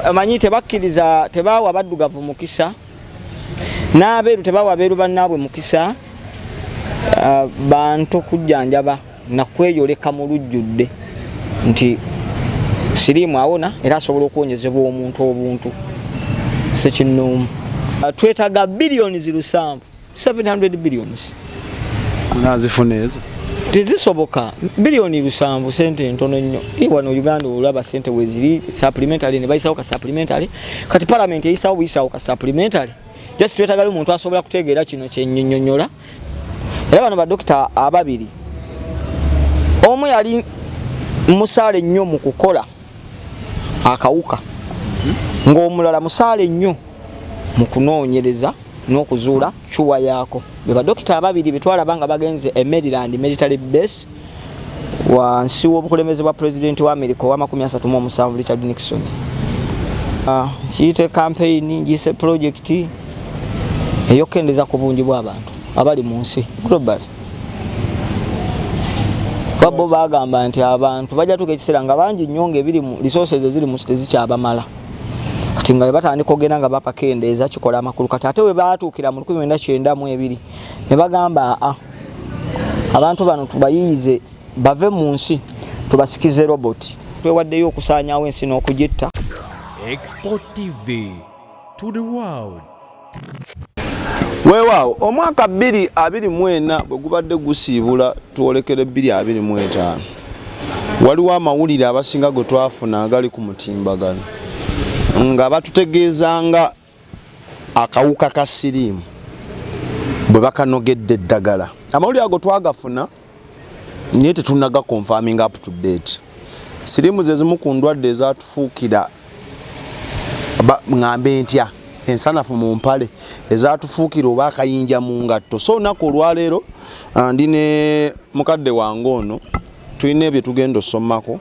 amanyi tebakkiriza tebaawa baddugavu mukisa n'abeeru tebaawa abeeru bannaabwe mukisa bantu kujjanjaba nakweyoleka mu lujjudde nti siriimu awona era asobola okuwonyezebwa omuntu obuntu sekinnoomu. Twetaaga billions 700 billions. Nazifuna ezo tezisoboka bilioni 7 sente ntono nnyo. Wano Uganda olaba sente weziri supplementary ne bayisawo ka supplementary kati parliament eyisawo buyisawo ka supplementary just twetaaga omuntu asobola kutegeera kino kyennyonnyola. Era bano badokita ababiri omu yali musaale nnyo mu kukola akawuka ng'omulala musaale nnyo mu kunoonyereza n'okuzuula chuwa yaako. Be badokita ababiri betwalaba nga bagenze e Maryland military base wansi w'obukulembeze bwa president wa America wa 37 Richard Nixon. Kiyite campaign ngise project eyokendeza ku bungi bw'abantu abali mu nsi global. Babo bagamba nti abantu bajja tukekiseera nga bangi nnyo ng'ebiri mu resources eziri mu site zikyabamala. Kati nga batandika okugenda nga bapakendeeza kikola amakulu kati ate we baatuukira mu 1992 ne bagamba abantu bano tubayiize bave mu nsi tubasikize robot twewaddeyo okusaanyaawo ensi n'okugitta. Export TV to the world. Weewaawo omwaka 2024 bwe gubadde gusiibula twolekere 2025 waliwo amawulire abasinga gwe twafuna agali ku mutimbagano nga batutegeezanga akawuka ka siriimu bwe bakanogedde eddagala. Amawulire ago twagafuna naye tetunnaga confirming up to date. Siriimu ze zimu ku ndwadde ezatufuukira ngambe ntya ensanafu mu mpale ezatufuukira oba akayinja mu ngatto. So olunaku olwaleero ndi ne mukadde wange ono tulina ebyo tugenda osomako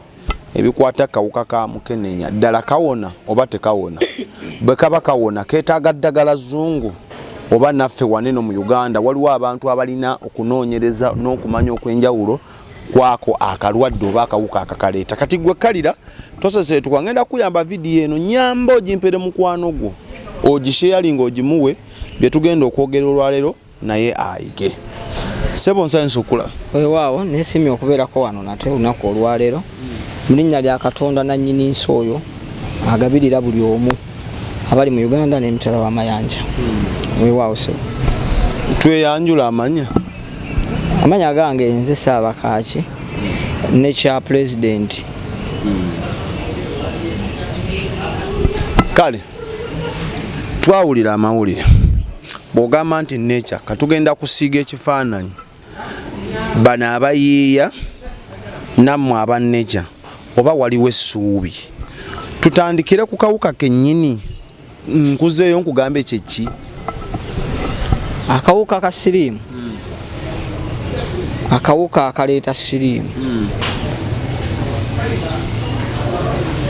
ebikwata kawuka ka mukenenya ddala kawona oba tekawona. Bwe kaba kawona keetaaga ddagala zzungu oba naffe waneno mu Uganda waliwo abantu abalina okunoonyereza n'okumanya okwenjawulo kwako akalwadde oba akawuka akakaleeta. Kati gwe kalira tosese tukagenda kuyamba vidiyo eno nyamba ogimpere mukwano gwo ogisharinga ogimuwe bye tugenda okwogera olwaleero naye ayige. Sebo nsanso kula. Weewaawo neesimye okubeerako wano nate olunaku olwaleero mu linnya lya Katonda nannyini nsi oyo agabirira buli omu abali mu Uganda n'emitala w'amayanja. Weewaawo sebo. Tweyanjula amanya. Amanya gange nze Ssaabakaaki ne kya president. Kale twawulira amawulire bw'ogamba nti nature katugenda kusiiga ekifaananyi bano abayiiya nammwe aba nature oba waliwo essuubi. Tutandikire ku kawuka kennyini nkuzeeyo nkugambe kyeki akawuka ka siriimu. Akawuka akaleeta siriimu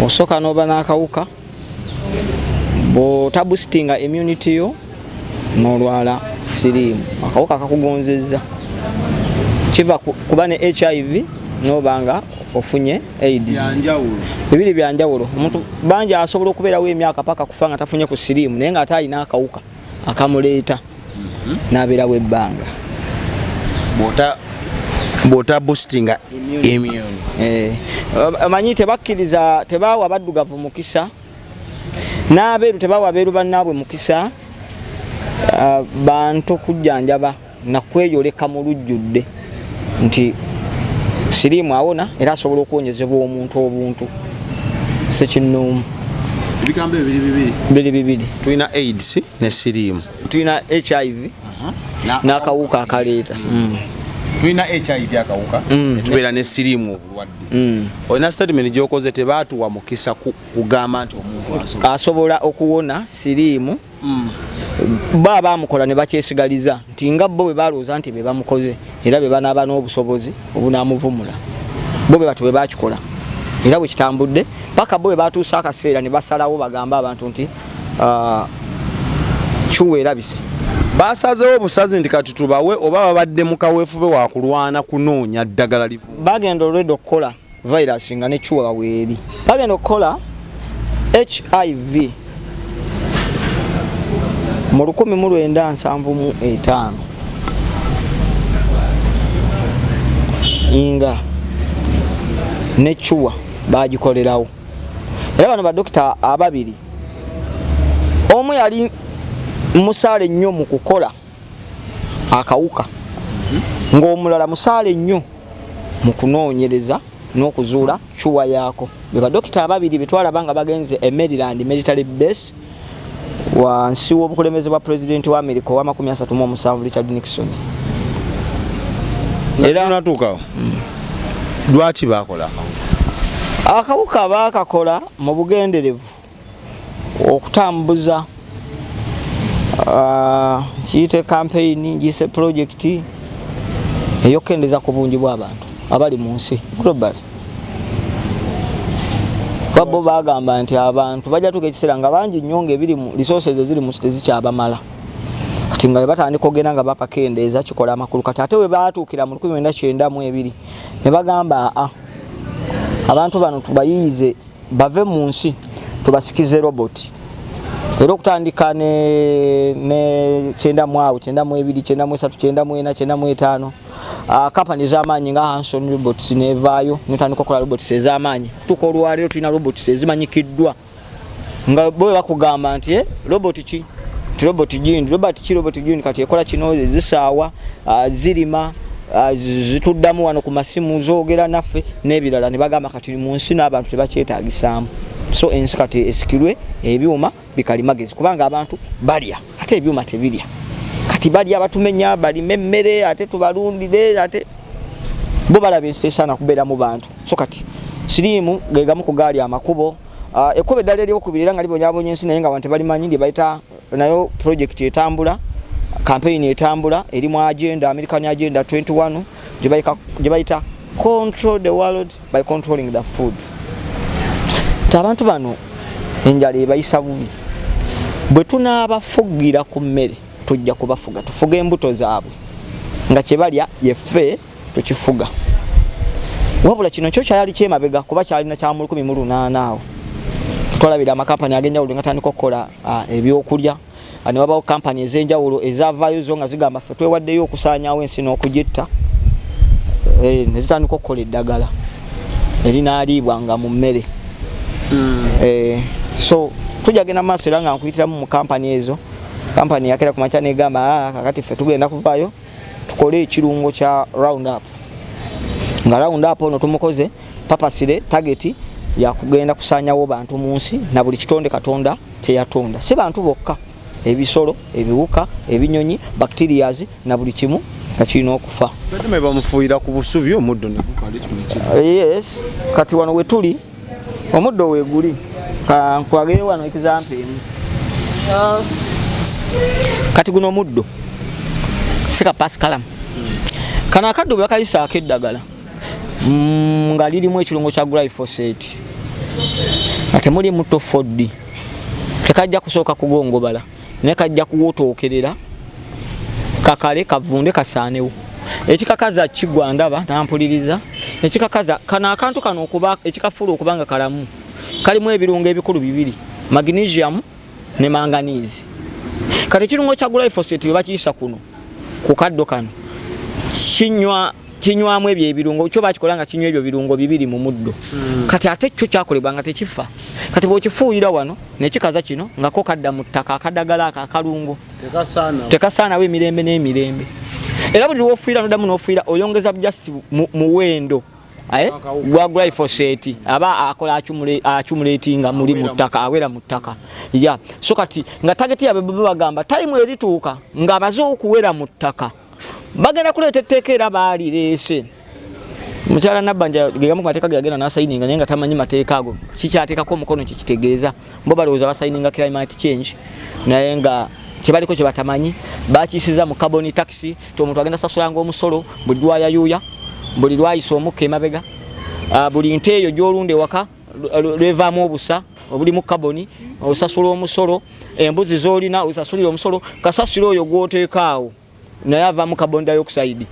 osooka n'oba n'akawuka bw'otabustinga immunity yo n'olwala siriimu. Akawuka akakugonzezza kiva kuba ne HIV n'obanga ofunye AIDS. Bibiri byanjawulo. Omuntu bangi asobola okubeerawo emyaka paka kufa nga tafunye ku siriimu naye nga ate alina akawuka akamuleeta n'abeerawo ebbanga. Bota boostinga immune. Amanyi tebakkiriza tebaawa baddugavu mukisa n'abeeru tebaawa abeeru bannaabwe mukisa bantu kujjanjaba nakweyoleka mu lujjudde nti siriimu awona era asobola okuwonyezebwa omuntu obuntu sekinnoomu. Ebigambo bibiri. Tulina AIDS ne siriimu. Tulina HIV n'akawuka akaleeta. Tulina HIV akawuka tubeera ne siriimu obulwadde. Olina statement gy'okoze tebaatuwa mukisa kugamba nti omuntu asobola okuwona siriimu. Bo abaamukola ne bakyesigaliza nti nga bo bwe balowooza nti be bamukoze era be banaaba n'obusobozi obunaamuvumula. Bo be batu bwe bakikola era bwe kitambudde paka bo bwe batuusa akaseera ne basalawo bagamba abantu nti kiwa erabise. Basazeewo obusazi nti kati tubawe oba babadde mu kaweefube wa kulwana kunoonya ddagala livu. Bagenda olwedde okukola virus nga ne kiwa weeri. Bagenda okukola HIV mu 1975 inga ne chuwa bagikolerawo era bano badokita ababiri omu yali musaale nnyo mu kukola akawuka ng'omulala musaale nnyo mu kunoonyereza n'okuzuula chuwa yaako be badokita ababiri betwalaba nga bagenze e Maryland military base wansi w'obukulembeze bwa pulezidenti wa America wa 37 Richard Nixon. Era natuukawo lwaki bakola akawuka baakakola mu bugenderevu okutambuza kiyite campaign gise project eyokendeza ku bungi bw'abantu abali mu nsi global. Kwabo bagamba nti abantu bajja tuka ekiseera nga bangi nnyo ng'ebiri mu resources eziri mu site zikyabamala kati nga batandika okugenda nga bapakendeeza kikola amakulu kati ate we baatuukira mu 1992 ne bagamba abantu bano tubayiize bave mu nsi tubasikize robot era okutandika ne 92 company z'amaanyi nga Hanson Robots nevaayo netandika okukola robots ez'amaanyi tuko olwaliro tulina robots ezimanyikiddwa nga bowe bakugamba nti robot ki robot gindi kati ekola kino zisaawa zirima zituddamu wano ku masimu zoogera naffe n'ebirala ne bagamba kati mu nsi n'abantu tebakyetaagisaamu so ensi kati esikirwe ebyuma bikalimagezi kubanga abantu balya ate ebyuma tebirya kati balya batumenya balime emmere ate tubalundire ate bo balabye sana kubeera mu bantu so kati sirimu gegamu ku gaali amakubo ekkobe ddala eryokubiri nga libonyabonye ensi naye nga abantu balimanyi ndi bayita nayo project etambula campaign etambula eri mu agenda American agenda 21 gye bayita control the world by controlling the food. Abantu bano enjala ebayisa bubi bwe tunaabafugira ku mmere tujja kubafuga tufuga embuto zaabwe nga kyebalya yeffe tukifuga wabula kino kyo kyali kyemabega kuba kyalina kya mu 18 awo twalabira amakampani agenjawulo nga tandika okukola ebyokulya ne wabawo kampani ez'enjawulo ezavaayo zo nga zigamba ffe twewaddeyo okusaanyaawo ensi n'okugitta ne zitandika okukola eddagala erinaalibwanga mu mmere. So tujagenda maaso era nga nkuyitiramu mu kampani ezo kampani yakera ku makya negamba kakati ffe tugenda kuvaayo tukole ekirungo kya Roundup nga Roundup ono tumukoze papasire target ya kugenda kusaanyawo bantu mu nsi na buli kitonde Katonda teyatonda si bantu bokka ebisolo ebiwuka ebinyonyi bacterias na buli kimu kakirina okufa. Badde bamufuuyira ku busubi omuddo ne gukale kino. Yes kati wano we tuli omuddo weeguli nkwagere wano example emu kati guno omuddo sika pascalam kana akaddo bakayisa akeddagala nga lirimu ekirungo kya glyphosate ate muli muto foddi tekajja kusooka kugongobala ne kajja kuwotookerera kakale kavunde kasaanewo ekikakaza kigwa ndaba nampuliriza ekikakaza kana akantu kano okuba ekikafulu okubanga kalamu kalimu ebirungo ebikulu bibiri magnesium ne manganese kati ekirungo kya glyphosate bakiyisa kuno ku kaddo kano kinywamu ebyo ebirungo kyo bakikola nga kinywa ebyo birungo bibiri mu muddo kati ate kyo kyakolebwa nga tekifa kati bw'okifuuyira wano nekikaza kino nga ko kadda mu ttaka akadagala akalungo tekasaanawo emirembe n'emirembe era buli lwofuuyira noddamu n'ofuuyira oyongeza just muwendo gwa glyphosate aba akola accumulatinga muli mu ttaka awera mu ttaka so kati nga target yabe bagamba time erituuka nga baze okuwera mu ttaka bagenda kuleeta etteeka era baalireese mukyala Nabbanja gegamu ku mateeka gagenda n'asayininga naye nga tamanyi mateeka ago kikyateekako omukono kikitegeeza bo balowooza basayininga climate change naye nga kyebaliko kye batamanyi bakiyisiza mu carbon tax omuntu agenda sasulanga omusolo buli lwayayuuya buli lwayisa omukka emabega buli nte eyo gy'olunda ewaka lwevaamu obusa obuli mu carbon osasula omusolo embuzi z'olina osasulira omusolo kasasiro oyo gw'oteekaawo naye avaamu carbon dioxide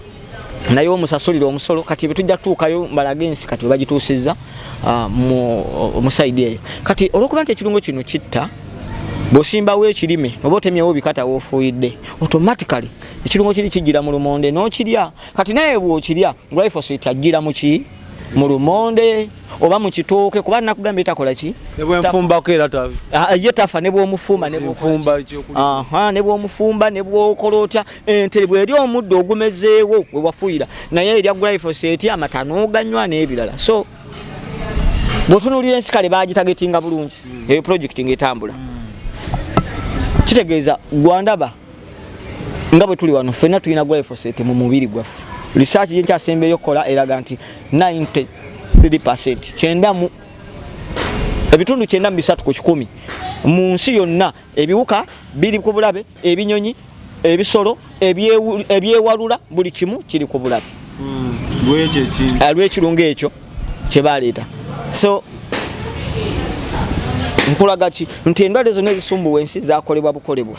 naye omusasulira omusolo kati betujja tuukayo mbalagensi kati bagituusizza mu side eyo kati olwokuba nti ekirungo kino kitta bw'osimbawo ekirime oba otemyewo bikata woofuuyidde automatically ekirungo kiri kijjira mu lumonde n'okirya kati naye bw'okirya glyphosate ajjira mu ki mu lumonde oba mu kitooke kuba nakugamba etakola ki nebwenfumbako era ye tafa ne bw'omufumba ne bw'omufumba ne bw'okola ente bw'eri omuddo ogumezeewo we wafuuyira naye erya glyphosate amata n'oganywa n'ebirala so bw'otunuulira ensi kale baagitagetinga bulungi eyo project ng'etambula kitegeeza gwandaba nga bwe tuli wano ffenna tulina glyphosate mu mubiri gwaffe research gye nkyasembeyo kola eraga nti 93% kyendamu ebitundu 93 ku 100 mu nsi yonna ebiwuka biri ku bulabe ebinyonyi ebisolo ebyewalula buli kimu kiri ku bulabe lw'ekirungo ekyo kye baleeta so nkulaga ki nti endwadde zonna ezisumbuwa ensi zakolebwa bukolebwa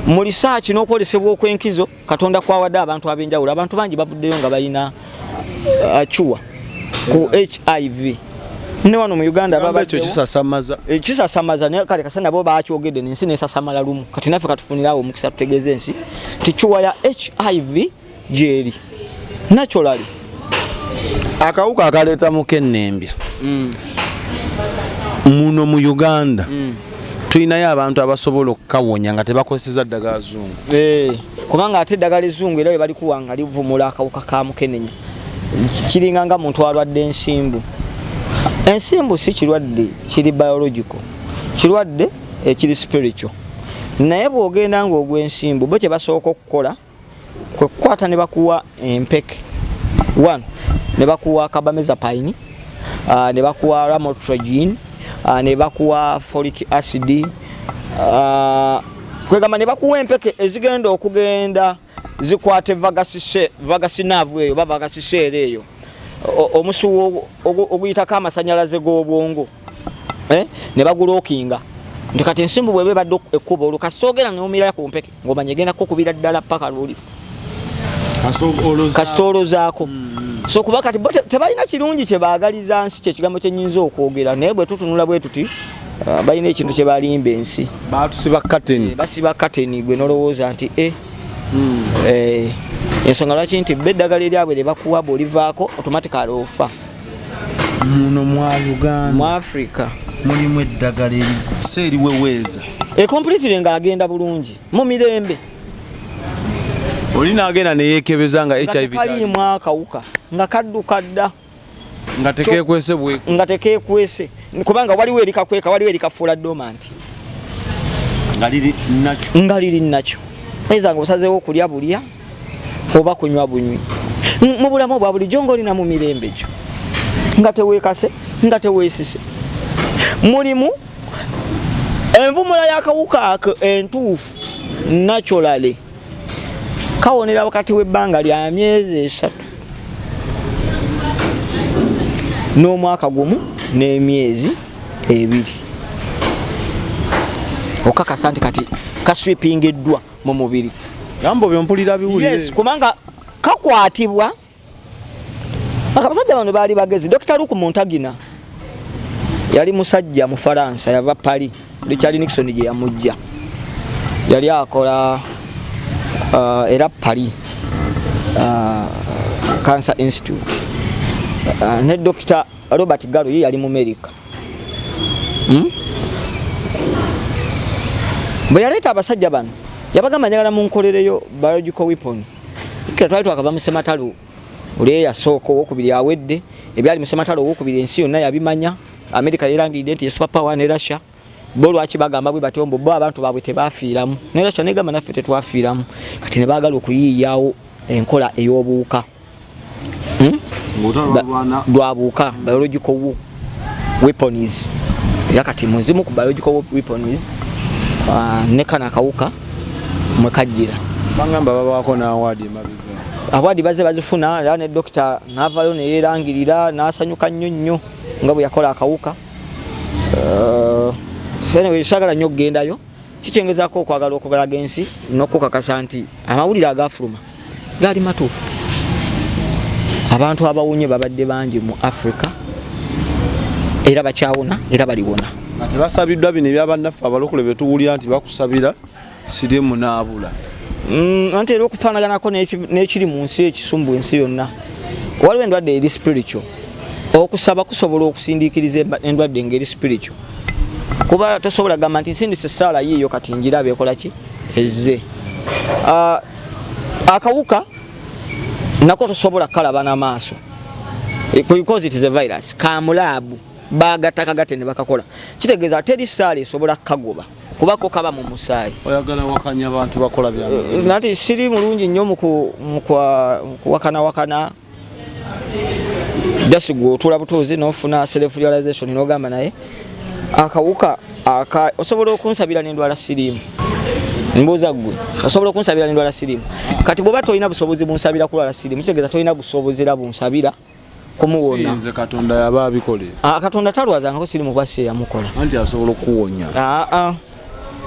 mu research n'okwolesebwa okw'enkizo katonda kwawadde abantu ab'enjawulo abantu bangi bavuddeyo nga balina acuwa ku HIV ne wano mu Uganda ekyo kisasamaza naye kale kasana bo baakyogedde n'ensi nesasamala lumu kati naffe katufunirawo omukisa tutegeeza ensi ticuwa ya HIV gyeri naturally akawuka akaleeta mukennembya muno mu Uganda tulinayo abantu abasobola okukawonya nga tebakozeseza ddagala zungu kubanga ate eddagala ezzungu era bwe balikuwa nga livumula akawuka ka mukenenya kiringa nga muntu alwadde ensimbu si kirwadde kiri biological kirwadde ekiri spiritual naye bw'ogenda ng'ogw'ensimbu bo kye basooka okukola kwe kukwata ne bakuwa empeke 1 ne bakuwa carbamazepine ne bakuwa lamotrigine ne bakuwa folic acid kwegamba ne bakuwa empeke ezigenda okugenda zikwate vagasinavu eyo baba vagasisere eyo omusu oguyitako amasanyalaze g'obwongo ne bagulookinga nti kati ensimbu bwebe badde ekkuba olukasogera n'omira ku mpeke ng'omanya egenda kukubira ddala paka lwolifu kasitoolozaako so kuba kati tebalina kirungi kye baagaliza nsi kyekigambo kye nnyinza okwogera naye bwe tutunula bwe tuti balina ekintu kye balimba ensi basiba kateni gwe nolowooza nti ensonga lwaki nti beddagala eryabwe lyebakuwa bw'olivaako automatically ofa muno mu Africa mulimu eddagala eriweweeza completely ng'agenda bulungi mu mirembe olina agenda neyeekebeza nga HIV kalimu akawuka nga kadduka dda nga tekeekwese kubanga waliwo erikakweka waliwo erikafuula dormant nga liri nakyo eza nga osazeewo okulya bulya oba kunywa bunywi mu bulamu bwa bulijjo ng'olina mu mirembe gyo nga teweekase nga teweesise mulimu envumula y'akawuka ako entuufu naturally kawonera wakati w'ebbanga lya myezi 3 n'omwaka gumu n'emyezi 2 okakasa nti kati kaswipingiddwa mu mubiri gambo byompulira biwulire yes kubanga kakwatibwa abasajja bano baali bagezi Dr. Luke Montagina yali musajja mu Faransa yava Paris Richard Nixon gye yamujja yali akola era Paris Cancer Institute ne Dr. Robert Gallo yali mu America bwe yaleeta abasajja bano yabagamba njagala munkolereyo biological weapon kila twali twakava mu Sematalo oli yasooka owokubiri awedde ebyali mu Sematalo owokubiri ensi yonna yabimanya America yerangidde nti super power ne Russia bo lwaki bagamba bwe batombo bo abantu baabwe tebaafiiramu ne Russia negamba naffe tetwafiiramu kati ne baagala okuyiiyawo enkola ey'obuuka lwabuuka biological weapons era kati muzimu ku biological weapons ne kana kawuka mwekajjira bangamba babaako na awadi baze bazifuna era ne dokita n'avayo ne yeerangirira n'asanyuka nnyo nga bwe yakola akawuka sene sagala nnyo kugendayo kikyengezaako okwagala okugalaga ensi n'okukakasa nti amawulire agafuluma gaali matuufu abantu abawunye babadde bangi mu Africa era bakyawona era baliwona ate basabiddwa bino ebyabannaffe abalokole betuwulira nti bakusabira sirimu naabula anti era okufaanaganako n'ekiri mu nsi ekisumbu ensi yonna waliwo endwadde eri spiritual okusaba kusobola okusindiikiriza endwadde ngeri spiritual kuba tosobola gamba nti nsindise essaala yiiyo kati njirabe ekola ki ezze akawuka nako tosobola kalaba n'amaaso because it is a virus kamulaabu bagatakagate ne bakakola kitegeeza teri ssaala esobola kagoba kubako kaba mu musaayi oyagala wakanya abantu bakola byamagezi nati siri mulungi nnyo mu wakana just go otula butuuzi n'ofuna self realization n'ogamba naye akawuka osobola okunsabira n'endwala siriimu mbuuza ggwe osobola okunsabira n'endwala siriimu kati bw'oba tolina busobozi bunsabira kulwala siriimu kitegeeza tolina busobozi era bunsabira kumuwona sinze katonda yaba abikole katonda talwazangako siriimu bwasi yamukola anti asobola okuwonya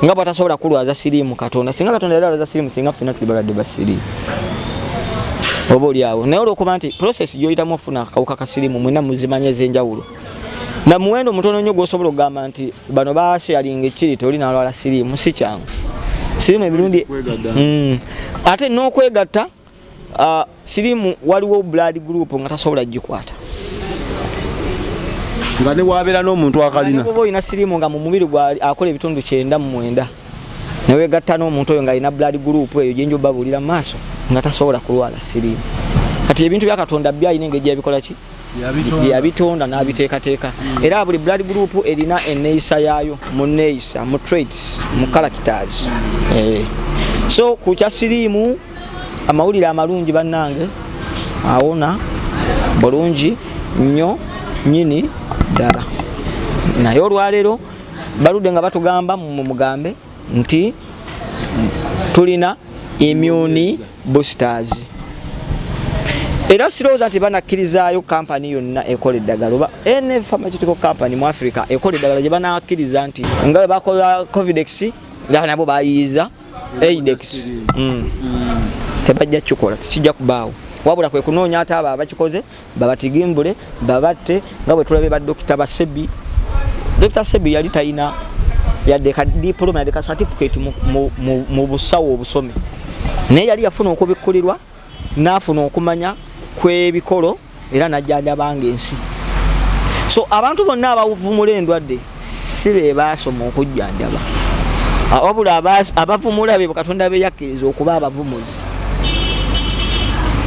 nga bw'atasobola kulwaza siriimu katonda singa katonda yali alwaza siriimu singa ffenna tuli balwadde ba siriimu oba oliawo naye olwokuba nti process gy'oyitamu ofuna akawuka ka siriimu mwena muzimanya ez'enjawulo na muwendo mutono nnyo gw'osobola okugamba nti bano baasharinga ekiri toli nalwala siriimu si kyangu siriimu emirundi ate n'okwegatta siriimu waliwo blood group nga tasobola gikwata nga ne wabeera n'omuntu akalina oba olina siriimu nga mu mubiri akola ebitundu 99 newegatta n'omuntu oyo nga alina blood group eyo gyenjoba bulira mu maaso nga tasobola kulwala siriimu kati ebintu bya katonda byalina engeri gyabikola ki yabitonda n'abiteekateeka era buli blood group erina enneeyisa yaayo mu nneeyisa mu traits mu characters so ku kya siriimu amawulire amalungi bannange awona bulungi nnyo nyini ddala naye olwaleero baludde nga batugamba mugambe nti tulina immune boosters era sirowooza nti banakkirizaayo kampani yonna ekola eddagala oba any pharmaceutical company mu Africa ekola eddagala gye banakkiriza nti nga bwe bakola Covidex nga nabo bayiyiza Aidex tebajja kikola tekijja kubaawo wabula kwe kunoonya ate abo abakikoze babatigimbule babatte nga bwe tulabe ba Dr. Basebi. Dr. Sebi yali talina yadde ka diploma yadde ka certificate mu busawo obusome naye yali yafuna okubikkulirwa n'afuna okumanya kw'ebikolo era najjanjabanga ensi. So abantu bonna abavumula endwadde si be baasoma okujjanjaba wabula abavumula be Katonda be yakkiriza okuba abavumuzi.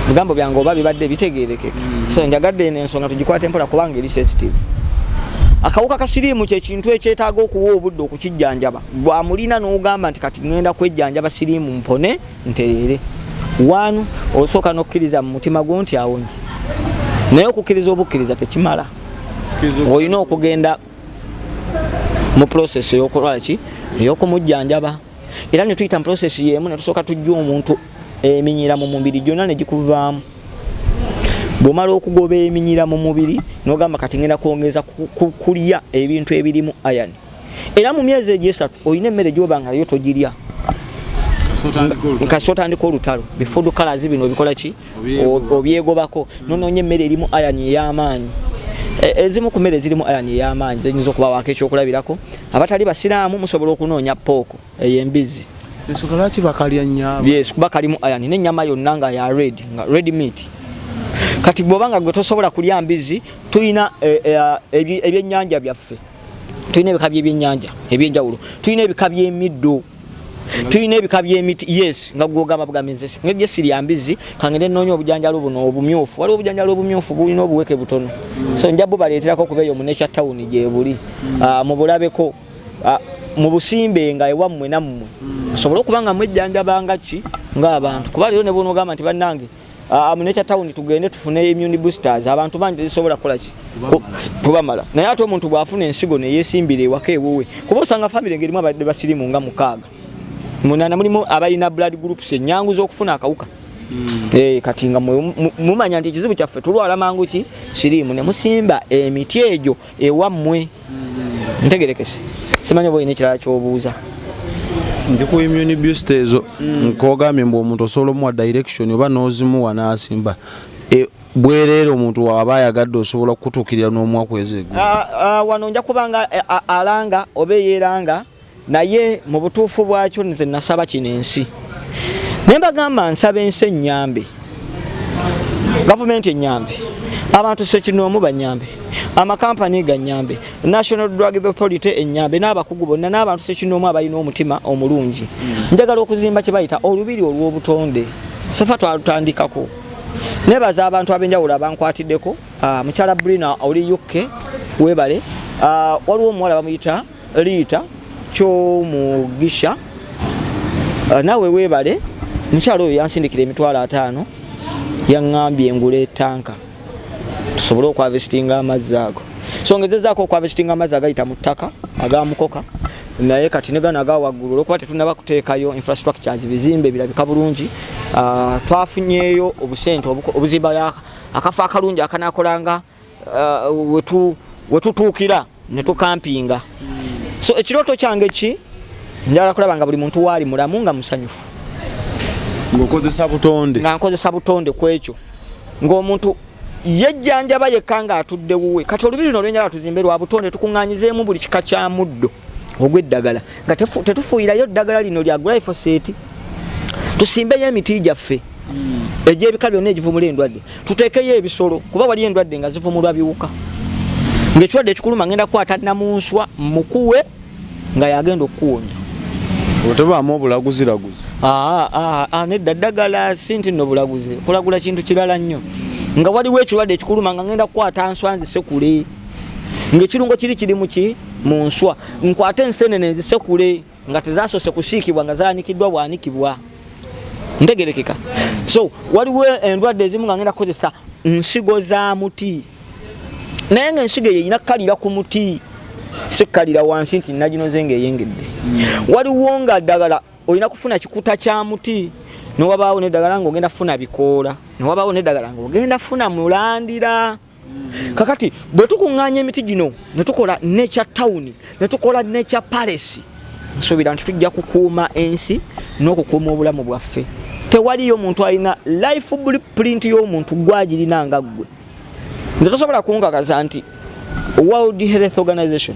Bigambo byange oba bibadde bitegeerekeka. So njagadde ensonga tugikwate mpola kubanga eri sensitive. Akawuka ka siriimu kye kintu ekyetaaga okuwa obudde okukijjanjaba. Bw'amulina n'ogamba nti kati ngenda kwejjanjaba siriimu mpone ntereere. Wanu osooka n'okkiriza mu mutima gwo nti awonye. Naye okukkiriza obukkiriza tekimala. Olina okugenda mu process ey'okola ki ey'okumujjanjaba. Era ne tuyita mu process y'emu ne tusooka tujja omuntu eminyira mu mubiri gyonna ne gikuvaamu. Bw'omala okugoba eminyira mu mubiri n'ogamba kati ngenda kwongeza kulya ebintu ebirimu iron. Era mu myezi egy'esatu olina emmere gy'oba nga yo togirya. Kasotandika olutalo before colors bino bikola ki obyegobako nonoonye emmere erimu iron ey'amaanyi. Ezimu ku mmere zirimu iron ey'amaanyi ziyinza okuba waako ekyokulabirako. Abatali basiraamu musobola okunoonya pooko ey'embizi. Ensonga lwaki bakalya nnyama? Yes, kuba kalimu iron n'ennyama yonna nga ya red meat. Kati bw'obanga gwe tosobola kulya mbizi tulina ebyennyanja byaffe. Tulina ebika by'ebyennyanja ebyenjawulo. Tulina ebika by'emiddo. Tulina ebika by'emiti yes nga gwogamba bugamize ng'ebye sirya mbizi kangende nnoonya obujanjalo buno obumyufu. Waliwo obujanjalo obumyufu bulina obuweke butono. So njja bubaleeterako okubeeyo mu Nature Town gye buli mu bulabeko mu busimbe nga ewammwe nammwe osobola okuba nga mwejjanjabanga ki ng'abantu kuba leero ne bonoogamba nti bannange mu Nature Town tugende tufune immune boosters abantu bangi tezisobola kukola ki tubamala naye ate omuntu bw'afuna ensigo ne yeesimbira ewaka ewuwe kuba osanga famire ngerimu abadde basirimu nga 6 munana mulimu abalina blood groups ennyangu z'okufuna akawuka kati nga mumanya nti ekizibu kyaffe tulwala mangu ki siriimu ne musimba emiti egyo ewammwe ntegerekese simanyi oba olina ekirala ky'obuuza. Ndi ku immune boosters nkogambye mbu omuntu osobola omuwa direction oba n'ozimuwa n'asimba bwerero omuntu waba ayagadde osobola okutuukirira n'omwaka ezego wano nja kubanga alanga oba yeeranga naye mu butuufu bwakyo nze nasaba kino ensi ne mbagamba nsaba ensi ennyambe gavumenti ennyambe abantu Ssekinoomu bannyambe amakampani gannyambe National Drug Authority ennyambe n'abakugu bonna n'abantu Ssekinoomu abalina omutima omulungi njagala okuzimba kye bayita olubiri olw'obutonde sofa twalutandikako nebaza abantu abenjawulo abankwatiddeko mukyala Brina oli yukke webale waliwo omuwala bamuyita Liita Kyomugisha nawe webale mukyala oyo yansindikira $50 yaŋŋambye ngule tanka tusobole okwavestinga amazzi ago so ngezezaako okwavestinga amazzi agayita mu ttaka agamukoka naye kati negana agawaggulu olwokuba tetunaba kuteekayo infrastructures bizimbe birabika bulungi twafunyeyo obusente obuzimba akafa akalungi akanakolanga wetutuukira ne tukampinga so ekirooto kyange ki njagala kulaba nga buli muntu waali mulamu nga musanyufu nga nkozesa butonde kwekyo ng'omuntu yejjanjaba yekka nga atudde wuwe kati olubiri luno olwenjala tuzimbe lwa butonde tukuŋŋaanyizeemu buli kika kya muddo ogw'eddagala nga tetufuuyirayo ddagala lino lya glyphosate tusimbeyo emiti gyaffe egy'ebika byonna egivumula endwadde tuteekeyo ebisolo kuba wali endwadde nga zivumulwa biwuka ng'ekirwadde ekikuluma ngenda kukwata namunswa mukuwe nga yagenda okukuwonya otebaamu obulaguziraguzi nedda ddagala si nti nno bulaguzi kulagula kintu kirala nnyo nga waliwo ekirwadde ekikuluma nga ngenda kukwata nswa nzisekule ng'ekirungo kiri mu nswa nkwate ensenene nzisekule nga tezasoose kusiikibwa nga zaanikiddwa bwanikibwa ntegerekeka so waliwo endwadde ezimu nga ngenda kukozesa nsigo za muti naye ng'ensigo eyo erina kkalira ku muti si kkalira wansi nti naginoze ng'eyengedde waliwo nga ddagala olina kufuna kikuta kya muti newabaawo n'eddagala ng'ogenda funa bikoola newabaawo n'eddagala ng'ogenda funa mulandira kakati bwe tukuŋŋaanya emiti gino ne tukola nature town ne tukola nature palace nsuubira nti tujja kukuuma ensi n'okukuuma obulamu bwaffe tewaliyo omuntu alina life blueprint y'omuntu gwagirina nga ggwe nze tosobola kunkakasa nti World Health Organization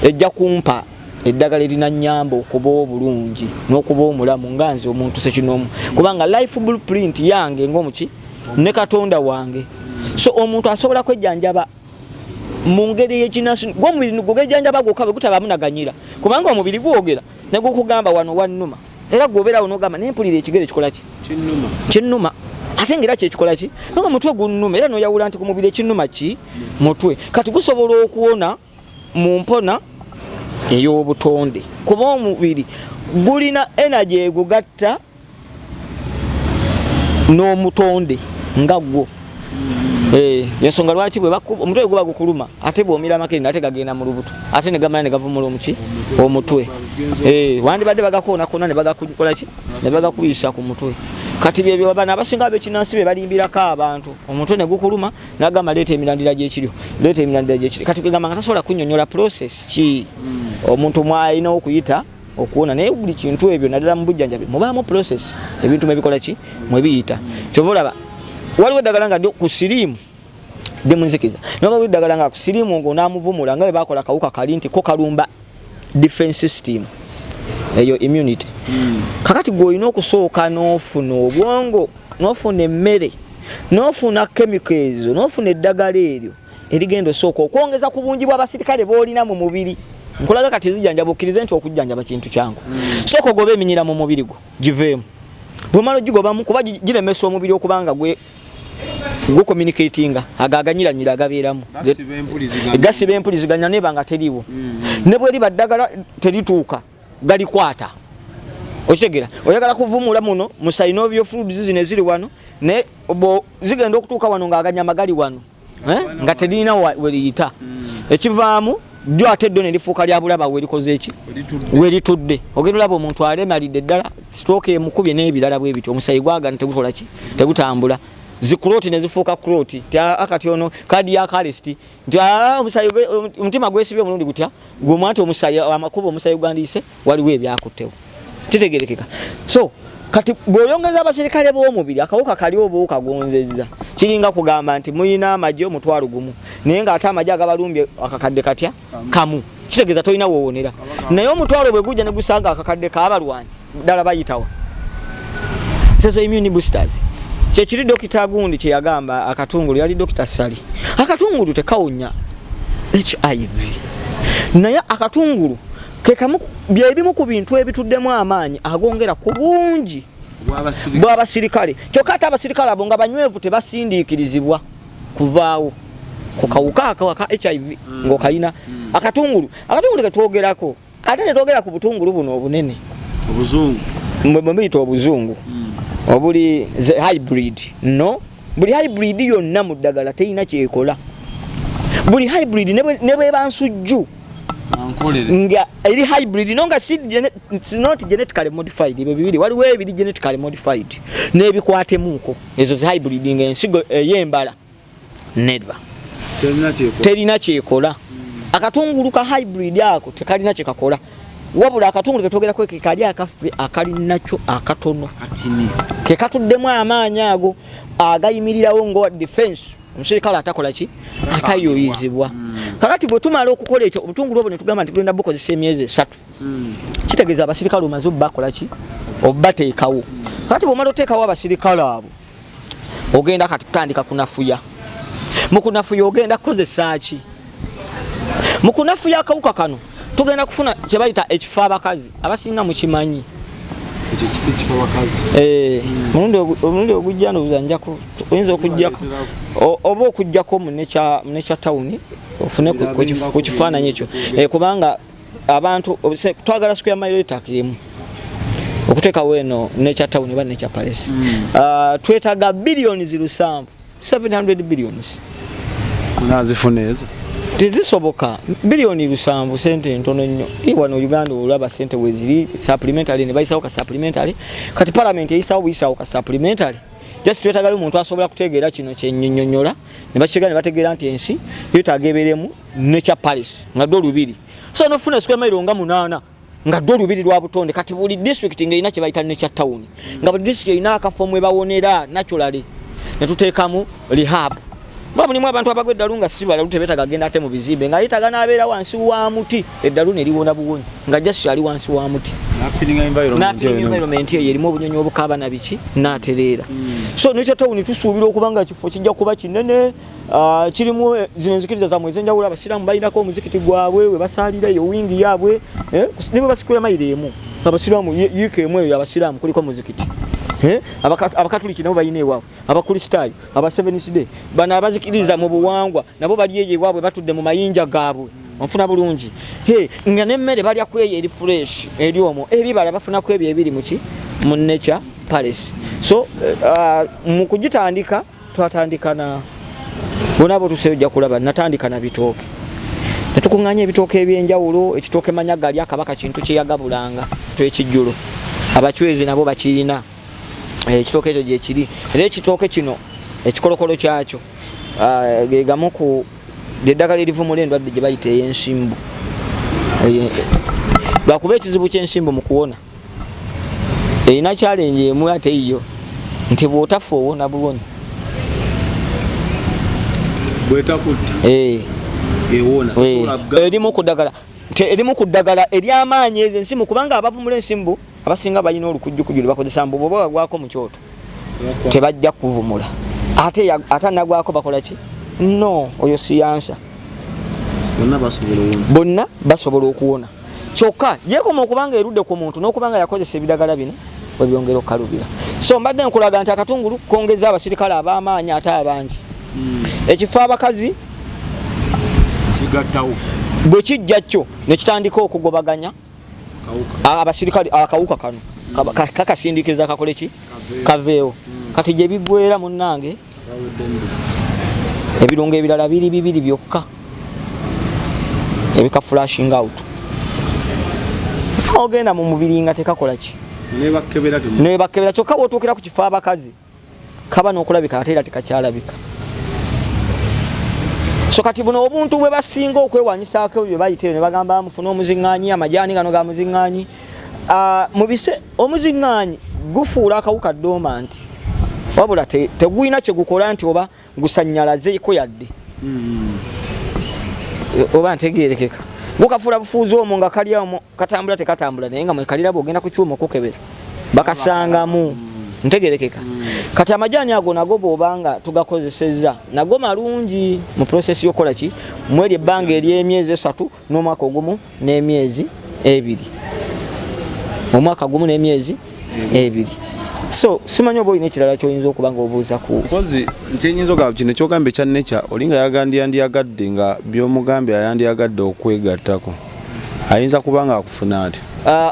ejja kumpa eddagala erina nnyamba okuba obulungi n'okuba omulamu nga nze omuntu Ssekinoomu kubanga life blueprint yange ng'omuki ne Katonda wange so omuntu asobola kwejjanjaba mu ngeri y'ekinasi gw'omubiri gw'ojjanjaba gwokka bwe gutabamu naganyira kubanga omubiri gwogera ne gukugamba wano wannuma era gw'obeerawo n'ogamba naye mpulira ekigere kikola ki kinnuma ate ngera kyekikola ki nga mutwe gunnuma era n'oyawula nti ku mubiri ekinnuma ki mutwe kati gusobola okuwona mu mpona ey'obutonde kuba omubiri gulina energy egugatta n'omutonde nga gwo yensonga lwaki bwe omutwe guba gukuluma ate bw'omira amakeri nate gagenda mu lubuto ate ne gamala ne gavumula omutwe wandibadde bagakoonakona ne bagakukola ki ne bagakuyisa ku mutwe kati byebyo bana abasinga ab'ekinnansi be balimbirako abantu omutwe ne gukuluma n'agamba leeta emirandira gyekiriho kati kwegamba nga tasobola kunnyonnyola process ki omuntu mwalina okuyita okuwona naye buli kintu ebyo naddala mu bujjanjabi mubaamu process ebintu mwebikola ki mwebiyita kyova olaba waliwo eddagala nga ku siriimu demunzikiza nobawuli eddagala nga ku siriimu ng'onaamuvumula nga bwe bakola kawuka kali nti ko kalumba defense system eyo immunity kakati gw'olina okusooka n'ofuna obwongo n'ofuna emmere n'ofuna chemicals n'ofuna eddagala eryo erigenda osooka okwongeza ku bungi bw'abasirikale b'olina mu mubiri nkulaga kati zijanjaba okkirize nti okujjanjaba kintu kyangu sooka ogoba eminyira mu mubiri gwo giveemu bw'omala ogigobamu kuba giremesa omubiri okubanga communicatinga agaganyiranyira agabeeramu gasiba empuliziganya neba nga teriiwo ne bwe liba ddagala terituuka galikwata okitegera oyagala kuvumula muno mu synovial fluids zino eziri wano ne zigenda okutuuka wano ng'aganyama gali wano nga terina weliyita ekivaamu lyo ate eddone lifuuka lya bulaba welikoze eki welitudde ogenda olaba omuntu alemalidde ddala stroke emukubye n'ebirala bwe bityo omusayi gwagana tegukola ki tegutambula zikuloti ne zifuuka kuloti akati ono cardiac arrest nti omusayi omutima gwesibye omulundi gutya gw'omwanti omusayi amakubo omusayi gwandiise waliwo ebyakuttewo kitegerekeka. So kati bw'oyongeza abasirikale b'omubiri akawuka kali oba okagonzezza kiringa kugamba nti muyina amagye omutwalo gumu naye ng'ate amagye agabalumbye akakadde katya kamu kitegeeza tolina woowonera naye omutwalo bwe gujja ne gusanga akakadde k'abalwanyi ddala bayitawa sezo immune boosters kyekiri dokita gundi kye yagamba akatungulu yali dokita Sali akatungulu tekawonya HIV naye akatungulu kekamu byebimu ku bintu ebituddemu amaanyi agongera ku bungi bw'abasirikale kyokka ate abasirikale abo nga banywevu tebasindiikirizibwa kuvaawo ku kawuka ka HIV ng'okayina akatungulu ketwogerako ate netwogera ku butungulu buno obunene obuzungu mbuyita obuzungu obuli hybrid no buli hybrid yonna mu ddagala teyina kyekola buli hybrid ne bweba nsujju nga eri hybrid no nga not genetically modified ebyo bibiri waliwo ebiri genetically modified n'ebikwatemuuko ezo zi hybrid ng'ensigo ey'embala never terina kyekola akatungulu ka hybrid ako tekalina kyekakola wabula akatungulu ketwogerako kekali akaffe akali nakyo akatono ke katuddemu amaanyi ago agayimirirawo ngo defense omusirikale atakola ki atayoyizibwa kakati bwe tumala okukola ekyo obutungulu obwo ne tugamba nti tulenda bukozesa emyezi 3 kitegeeza abasirikale omaze bakola ki obateekawo kakati bw'omala oteekawo abasirikale abo ogenda kati kutandika kunafuya mu kunafuya ogenda kukozesa ki mu kunafuya akawuka kano tugenda kufuna kye bayita ekifo abakazi abasinga mu kimanyi ekyo kiti ekifo abakazi omulundi ogujja ndowooza oyinza okujjako oba okujjako mu necha town ofune ku kifaananyi ekyo kubanga abantu twagala square mile etakirimu okuteekawo eno necha town oba necha palace twetaaga billions 700 billions nazifuna ezo tezisoboka bilioni 7 sente ntono nnyo wano Uganda olaba sente weziri supplementary ne bayisawo ka supplementary kati parliament eyisawo ka supplementary just twetaaga omuntu asobola kutegeera kino kyennyonnyola ne bakitegera ne bategeera nti ensi yetaaga ebeeremu nature palace nga ddwo lubiri so nofuna square mile nga 8 nga ddwo lubiri lwa butonde kati buli district ng'erina kye bayita nature town nga buli district erina akafo mwe bawonera naturally ne tuteekamu rehab bamulimu abantu abagwa eddalu nga si balalu tebetaga agenda ate mu bizimbe nga yitaga n'abeera wansi wa muti eddalu ne liwona buwonyi nga just ali wansi wa muti environment eyo erimu obunyonyi obukaaba na biki n'atereera so nature town tusuubira okuba nga kifo kijja kuba kinene kirimu zino enzikiriza zammwe ez'enjawulo abasiraamu balinako omuzikiti gwabwe we basaalira eyo wingi yaabwe ne bwe basikula mayiro emu abasiraamu yiika emu eyo abasiraamu kuliko muzikiti abakatuliki nabo bayina ewaabwe abakristaayo aba Seventh Day bano abazikiriza mu buwangwa nabo bali eyo ewaabwe batudde mu mayinja gaabwe onfuna bulungi nga n'emmere balya ku eyo eri fresh eri omwo ebibala bafunaku ebyo ebiri muki mu nature palace so mu kugitandika twatandika na bonabo tusejja kulaba natandika na bitooke netukuŋŋanya ebitooke ebyenjawulo ekitooke manyagali akabaka kintu kyeyagabulanga twekijjulo abachwezi nabo bakirina ekitooke ekyo gye kiri era ekitooke kino ekikolokolo kyakyo gegamu ku eddagala erivumula endwadde gye bayita ey'ensimbu lwakuba ekizibu ky'ensimbu mu kuwona erina challenge emu ate iyo nti bw'otafa owona bulwoni erimu ku ddagala ery'amaanyi ezo ensimbu kubanga abavumula ensimbu abasinga balina olukujjukujju lwe bakozesa mbu bw'oba wagwako mu kyoto tebajja kuvumula ate anagwako bakola ki no oyo siyansa bonna basobola okuwona kyokka yeekoma okubanga erudde ku muntu n'okubanga yakozesa ebidagala bino webyongera okukalubira so mbadde nkulaga nti akatungulu kongeza abasirikale ab'amaanyi ate abangi ekifo abakazi bwe kijja kyo ne kitandika okugobaganya abasirikale akawuka kano kakasindikiza kakole ki kaveewo kati gye biggwera munnange ebirungo ebirala biri bibiri byokka ebika flashing out ogenda mu mubiri nga tekakola ki nebakebera kyokka bw'otuukira ku kifo abakazi kaba n'okulabika ate era tekakyalabika so kati buno obuntu bwe basinga okwewanyisaako bye bayita ne bagamba mufuna omuziŋŋaanyi amajaani gano ga muziŋŋaanyi mubise omuzinganyi gufuula akawuka dormant wabula teguyina kye gukola nti oba gusanyalazeeko yadde oba ntegeerekeka gukafuula bufuuzi omwo nga kali awo katambula tekatambula naye nga mwekalira bwogenda ku kyuma okukebera bakasangamu ntegeerekeka kati amajaani ago nago bw'obanga tugakozesezza nago malungi mu process y'okola ki mweri ebbanga ery'emyezi 3 n'omwaka ogumu n'emyezi 2 omwaka gumu n'emyezi 2 so simanyi oba olina ekirala ky'oyinza okuba nga obuuza ku kozi nkyenyinza ogamba kino kyogambye kya nature olinga yandiyagadde nga by'omugambye yandiyagadde okwegattako ayinza kuba nga akufuna ati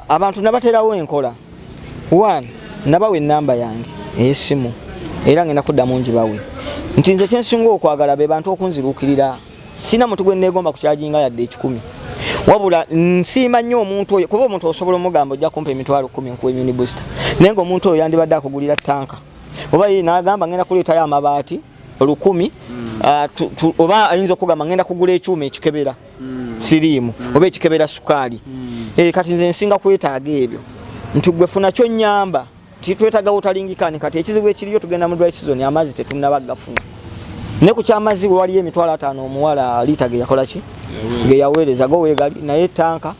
abantu nabaterawo enkola 1 nabawe enamba yange ey'essimu era ngenda kuddamu ngibawe nti nze kyensinga okwagala be bantu okunziruukirira sina muntu gwe neegomba kukyajinga yadde 10 wabula nsiima nnyo omuntu oyo kuba omuntu osobola omugamba ojja kumpa emitwalo 10 nkuwa immune booster naye ng'omuntu oyo yandibadde akugulira tanka oba ye n'agamba ngenda kuleetayo amabaati 10 oba ayinza okugamba ngenda kugula ekyuma ekikebera siriimu oba ekikebera sukaali kati nze nsinga kwetaaga ebyo nti gwe funa kyo nnyamba twetaaga otalingikani kati ekizibu ekiriyo tugenda mu dry season amazzi tetunnaba gafuna ne ku kyamazzi we waliyo emitwalo 5 omuwala liita ge yakola ki ge yaweereza go weegali naye tanka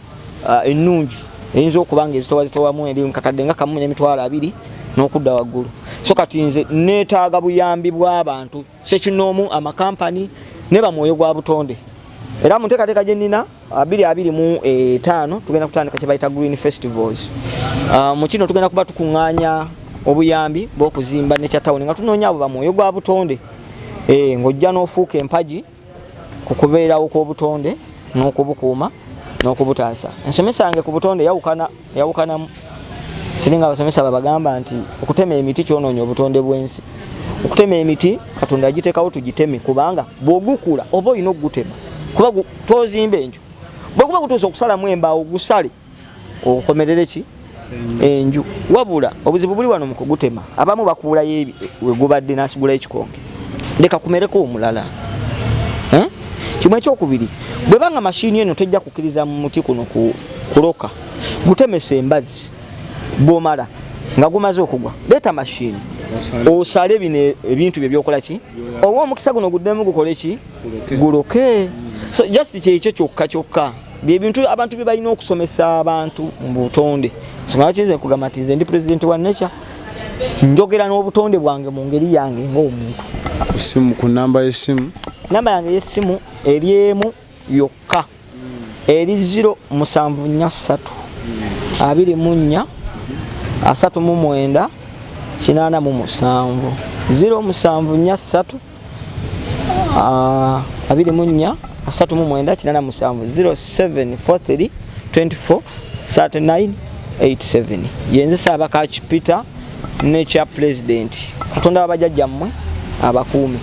ennungi eyinza okuba nga ezitowamu eri nkakadde nga kamu n'emitwalo 2 n'okudda waggulu so kati nze neetaaga buyambi bw'abantu sekinoomu amakampani ne bamwoyo gwa butonde era mu nteekateeka gye nnina 2025 tugenda kutandika kye bayita green festivals mu kino tugenda kuba tukuŋŋaanya obuyambi bw'okuzimba nekyatawuni nga tunoonya abo bamwoyo gwa butonde ng'ojja n'ofuuka empagi ku kubeerawo kw'obutonde n'okubukuuma n'okubutaasa ensomesa yange ku butonde yawukanamu siringa abasomesa babagamba nti okutema emiti kyonoonya obutonde bw'ensi okutema emiti katonda agiteekawo tugiteme kubanga bw'ogukula oba olina okugutema kuba tozimba enju bwekuba gutuusa okusalamu embaawo gusale okomerere ki enju wabula obuzibu buli wano mu kugutema abamu bakuulayo wegubadde n'asigulayo ekikonge leka kumereko omulala kimwe ekyokubiri bwe banga mashini eno tejja kukkiriza mu muti kuno kuloka gutemesa embazzi bw'omala nga gumaze okugwa leeta mashini osale bino ebintu bye byokola ki oba omukisa guno guddemu gukole ki guloke so just kyekyo kyokka byebintu abantu bye balina okusomesa abantu mu butonde songa kinze kugamba nti nze ndi president wa nature njogera n'obutonde bwange mu ngeri yange ng'omuntu simu ku namba y'essimu namba yange y'essimu eryemu yokka eri 0743 24 39 87 0743 24 0743 24 39 87 yenze Ssaaba Peter nature president katonda abajjajja mmwe abakuumi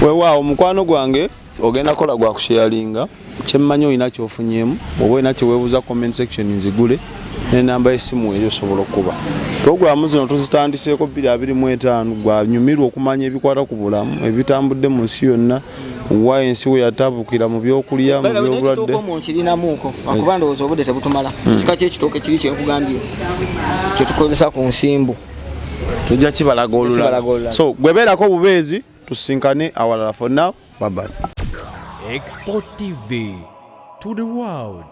weewaawo mukwano gwange ogenda kola gwa kusharinga kyemmanyi olina kyofunyemu oba olina kyeweebuuza comment section nzigule n'enamba y'essimu eyo osobola okuba puroguramu zino tuzitandiseeko 2025 gwanyumirwa okumanya ebikwata ku bulamu ebitambudde mu nsi yonna wa ensi we yatabukira mu byokulya mu byobulwadde kirinamuuko akuba ndowooza obudde tebutumala kika kyekitooke kiri kyenkugambye kyetukozesa ku nsimbu tujja kibalaga olulala so gwebeerako bubeezi tusinkane awalala for now bye bye. Export TV to the world.